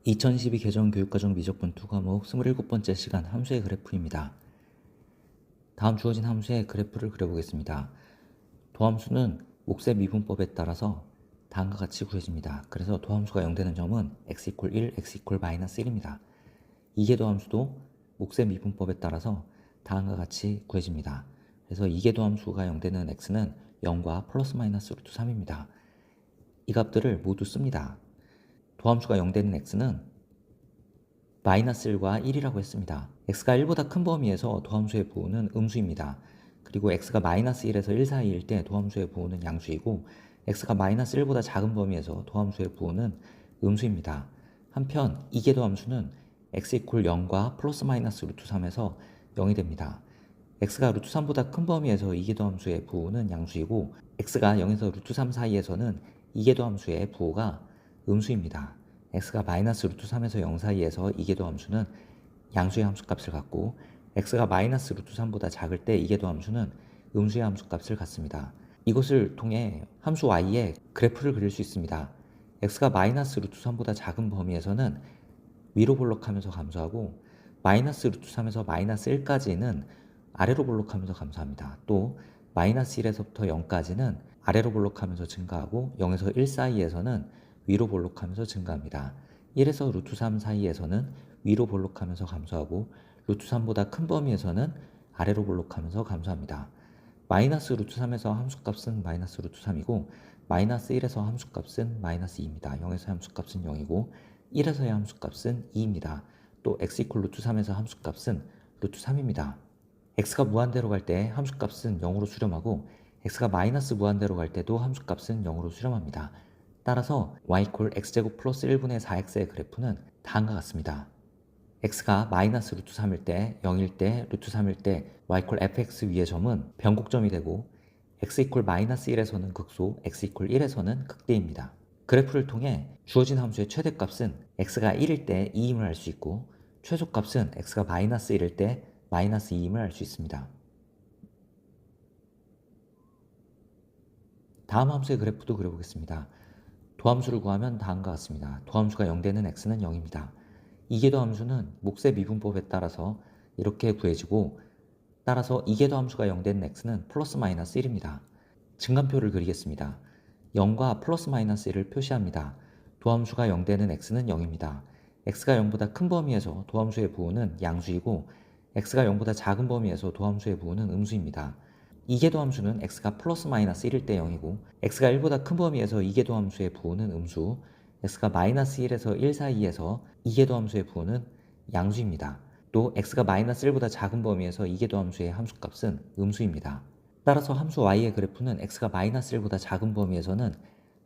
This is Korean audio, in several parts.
2012 개정 교육과정 미적분 2 과목 27번째 시간 함수의 그래프입니다. 다음 주어진 함수의 그래프를 그려보겠습니다. 도함수는 몫의 미분법에 따라서 다음과 같이 구해집니다. 그래서 도함수가 0되는 점은 x = 1, x = -1입니다. 이계도함수도 몫의 미분법에 따라서 다음과 같이 구해집니다. 그래서 이계도함수가 0되는 x는 0과 플러스 마이너스 루트 3입니다. 이 값들을 모두 씁니다. 도함수가 0되는 x는 마이너스 1과 1이라고 했습니다. x가 1보다 큰 범위에서 도함수의 부호는 음수입니다. 그리고 x가 마이너스 1에서 1 사이일 때 도함수의 부호는 양수이고 x가 마이너스 1보다 작은 범위에서 도함수의 부호는 음수입니다. 한편 이계도함수는 x = 0과 플러스 마이너스 루트 3에서 0이 됩니다. x가 루트 3보다 큰 범위에서 이계도함수의 부호는 양수이고 x가 0에서 루트 3 사이에서는 이계도함수의 부호가 음수입니다. x가 마이너스 루트 3에서 0 사이에서 이계도함수는 양수의 함수값을 갖고 x가 마이너스 루트 3보다 작을 때 이계도함수는 음수의 함수값을 갖습니다. 이것을 통해 함수 y의 그래프를 그릴 수 있습니다. x가 마이너스 루트 3보다 작은 범위에서는 위로 볼록하면서 감소하고 마이너스 루트 3에서 마이너스 1까지는 아래로 볼록하면서 감소합니다. 또 마이너스 1에서부터 0까지는 아래로 볼록하면서 증가하고 0에서 1 사이에서는 위로 볼록하면서 증가합니다. 1에서 루트 3 사이에서는 위로 볼록하면서 감소하고 루트 3보다 큰 범위에서는 아래로 볼록하면서 감소합니다. 마이너스 루트 3에서 함수값은 마이너스 루트 3이고 마이너스 1에서 함수값은 마이너스 2입니다. 0에서 함수값은 0이고 1에서의 함수값은 2입니다. 또 x = 루트 3에서 함수값은 루트 3입니다. x가 무한대로 갈 때 함수값은 0으로 수렴하고 x가 마이너스 무한대로 갈 때도 함수값은 0으로 수렴합니다. 따라서 y = x제곱 플러스 1분의 4x의 그래프는 다음과 같습니다. x가 마이너스 루트 3일 때, 0일 때, 루트 3일 때 y = fx 위의 점은 변곡점이 되고 x = 마이너스 1에서는 극소, x = 1에서는 극대입니다. 그래프를 통해 주어진 함수의 최대값은 x가 1일 때 2임을 알 수 있고 최소값은 x가 마이너스 1일 때 마이너스 2임을 알 수 있습니다. 다음 함수의 그래프도 그려보겠습니다. 도함수를 구하면 다음과 같습니다. 도함수가 0되는 x는 0입니다. 이계도함수는 몫의 미분법에 따라서 이렇게 구해지고 따라서 이계도함수가 0되는 x는 플러스 마이너스 1입니다. 증간표를 그리겠습니다. 0과 플러스 마이너스 1을 표시합니다. 도함수가 0되는 x는 0입니다. x가 0보다 큰 범위에서 도함수의 부호는 양수이고 x가 0보다 작은 범위에서 도함수의 부호는 음수입니다. 이계도함수는 x가 플러스 마이너스 1일 때 0이고 x가 1보다 큰 범위에서 이계도함수의 부호는 음수, x가 마이너스 1에서 1 사이에서 이계도함수의 부호는 양수입니다. 또 x가 마이너스 1보다 작은 범위에서 이계도함수의 함수값은 음수입니다. 따라서 함수 y의 그래프는 x가 마이너스 1보다 작은 범위에서는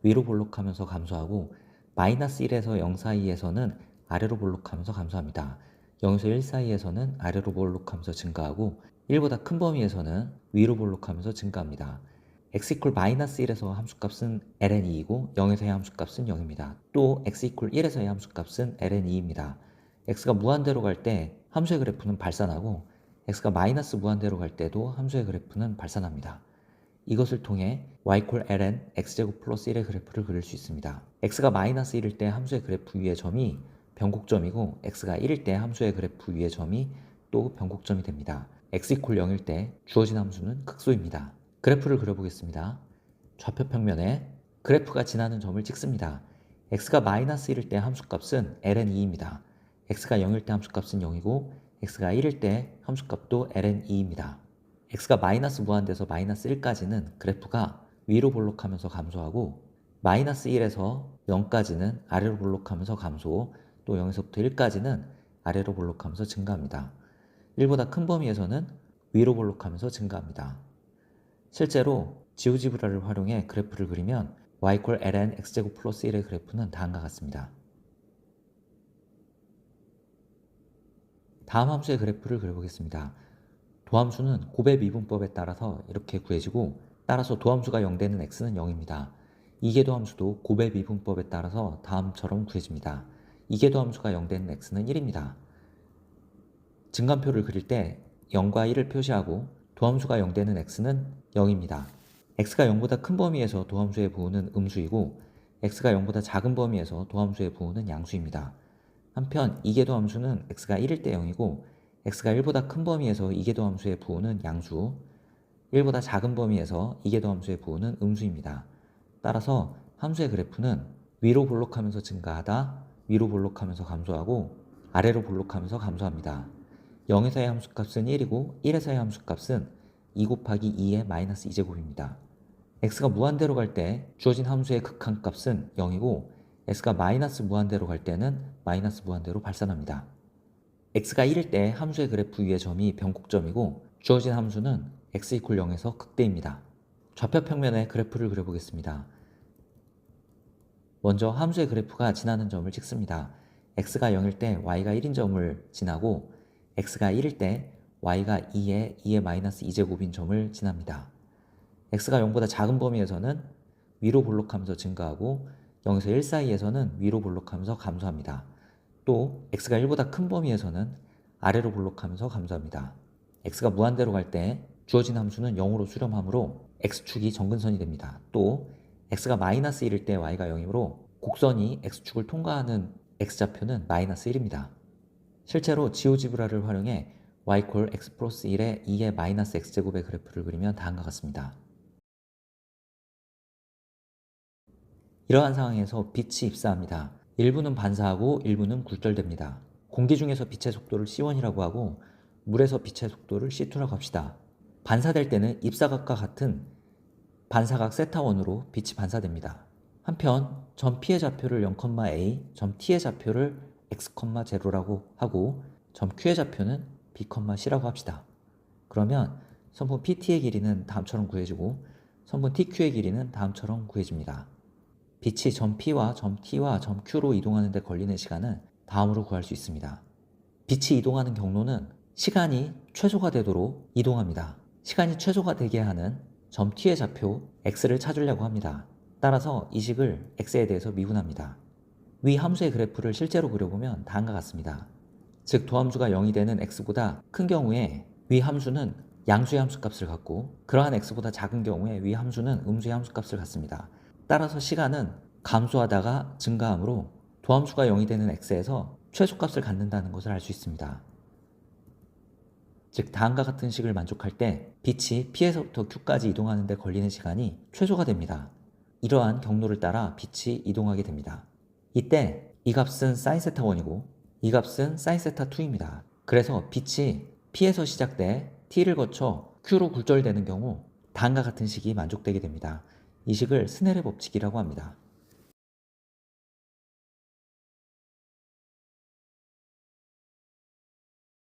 위로 볼록하면서 감소하고 마이너스 1에서 0 사이에서는 아래로 볼록하면서 감소합니다. 0에서 1 사이에서는 아래로 볼록하면서 증가하고 1보다 큰 범위에서는 위로 볼록하면서 증가합니다. x = 마이너스 1에서 함수값은 ln2이고 0에서의 함수값은 0입니다. 또 x = 1에서의 함수값은 ln2입니다. x가 무한대로 갈 때 함수의 그래프는 발산하고 x가 마이너스 무한대로 갈 때도 함수의 그래프는 발산합니다. 이것을 통해 y = ln x제곱 플러스 1의 그래프를 그릴 수 있습니다. x가 마이너스 1일 때 함수의 그래프 위의 점이 변곡점이고 x가 1일 때 함수의 그래프 위의 점이 또 변곡점이 됩니다. x = 0일 때 주어진 함수는 극소입니다. 그래프를 그려보겠습니다. 좌표 평면에 그래프가 지나는 점을 찍습니다. x가 마이너스 1일 때 함수값은 ln2입니다. x가 0일 때 함수값은 0이고 x가 1일 때 함수값도 ln2입니다. x가 마이너스 무한대에서 마이너스 1까지는 그래프가 위로 볼록하면서 감소하고 마이너스 1에서 0까지는 아래로 볼록하면서 감소, 또 0에서부터 1까지는 아래로 볼록하면서 증가합니다. 1보다 큰 범위에서는 위로 볼록하면서 증가합니다. 실제로 지오지브라를 활용해 그래프를 그리면 y = ln x제곱 플러스 1의 그래프는 다음과 같습니다. 다음 함수의 그래프를 그려보겠습니다. 도함수는 곱의 미분법에 따라서 이렇게 구해지고 따라서 도함수가 0되는 x는 0입니다. 이계도함수도 곱의 미분법에 따라서 다음처럼 구해집니다. 이계도함수가 0되는 x는 1입니다. 증간표를 그릴 때 0과 1을 표시하고 도함수가 0되는 x는 0입니다. x가 0보다 큰 범위에서 도함수의 부호는 음수이고 x가 0보다 작은 범위에서 도함수의 부호는 양수입니다. 한편 이계도 함수는 x가 1일 때 0이고 x가 1보다 큰 범위에서 이계도 함수의 부호는 양수, 1보다 작은 범위에서 이계도 함수의 부호는 음수입니다. 따라서 함수의 그래프는 위로 볼록하면서 증가하다, 위로 볼록하면서 감소하고 아래로 볼록하면서 감소합니다. 0에서의 함수값은 1이고 1에서의 함수값은 2 곱하기 2의 마이너스 2제곱입니다. x가 무한대로 갈 때 주어진 함수의 극한값은 0이고 x가 마이너스 무한대로 갈 때는 마이너스 무한대로 발산합니다. x가 1일 때 함수의 그래프 위의 점이 변곡점이고 주어진 함수는 x = 0에서 극대입니다. 좌표 평면에 그래프를 그려보겠습니다. 먼저 함수의 그래프가 지나는 점을 찍습니다. x가 0일 때 y가 1인 점을 지나고 x가 1일 때 y가 2의 마이너스 2제곱인 점을 지납니다. x가 0보다 작은 범위에서는 위로 볼록하면서 증가하고 0에서 1 사이에서는 위로 볼록하면서 감소합니다. 또 x가 1보다 큰 범위에서는 아래로 볼록하면서 감소합니다. x가 무한대로 갈 때 주어진 함수는 0으로 수렴하므로 x축이 정근선이 됩니다. 또 x가 마이너스 1일 때 y가 0이므로 곡선이 x축을 통과하는 x좌표는 마이너스 1입니다. 실제로 지오지브라를 활용해 y = x 플러스 1의 2의 마이너스 x제곱의 그래프를 그리면 다음과 같습니다. 이러한 상황에서 빛이 입사합니다. 일부는 반사하고 일부는 굴절됩니다. 공기 중에서 빛의 속도를 C1이라고 하고 물에서 빛의 속도를 C2라고 합시다. 반사될 때는 입사각과 같은 반사각 세타1으로 빛이 반사됩니다. 한편 점 P의 좌표를 0,A, 점 T의 좌표를 x,0라고 하고 점 Q의 좌표는 b,c라고 합시다. 그러면 선분 PT의 길이는 다음처럼 구해지고 선분 TQ의 길이는 다음처럼 구해집니다. 빛이 점 P와 점 T와 점 Q로 이동하는 데 걸리는 시간은 다음으로 구할 수 있습니다. 빛이 이동하는 경로는 시간이 최소가 되도록 이동합니다. 시간이 최소가 되게 하는 점 T의 좌표 x를 찾으려고 합니다. 따라서 이 식을 x에 대해서 미분합니다. 위 함수의 그래프를 실제로 그려보면 다음과 같습니다. 즉 도함수가 0이 되는 x보다 큰 경우에 위 함수는 양수의 함수값을 갖고 그러한 x보다 작은 경우에 위 함수는 음수의 함수값을 갖습니다. 따라서 시간은 감소하다가 증가하므로 도함수가 0이 되는 x에서 최소값을 갖는다는 것을 알 수 있습니다. 즉 다음과 같은 식을 만족할 때 빛이 P에서부터 Q까지 이동하는 데 걸리는 시간이 최소가 됩니다. 이러한 경로를 따라 빛이 이동하게 됩니다. 이때 이 값은 sinθ1이고 이 값은 sinθ2입니다. 그래서 빛이 P에서 시작돼 T를 거쳐 Q로 굴절되는 경우 다음과 같은 식이 만족되게 됩니다. 이 식을 스넬의 법칙이라고 합니다.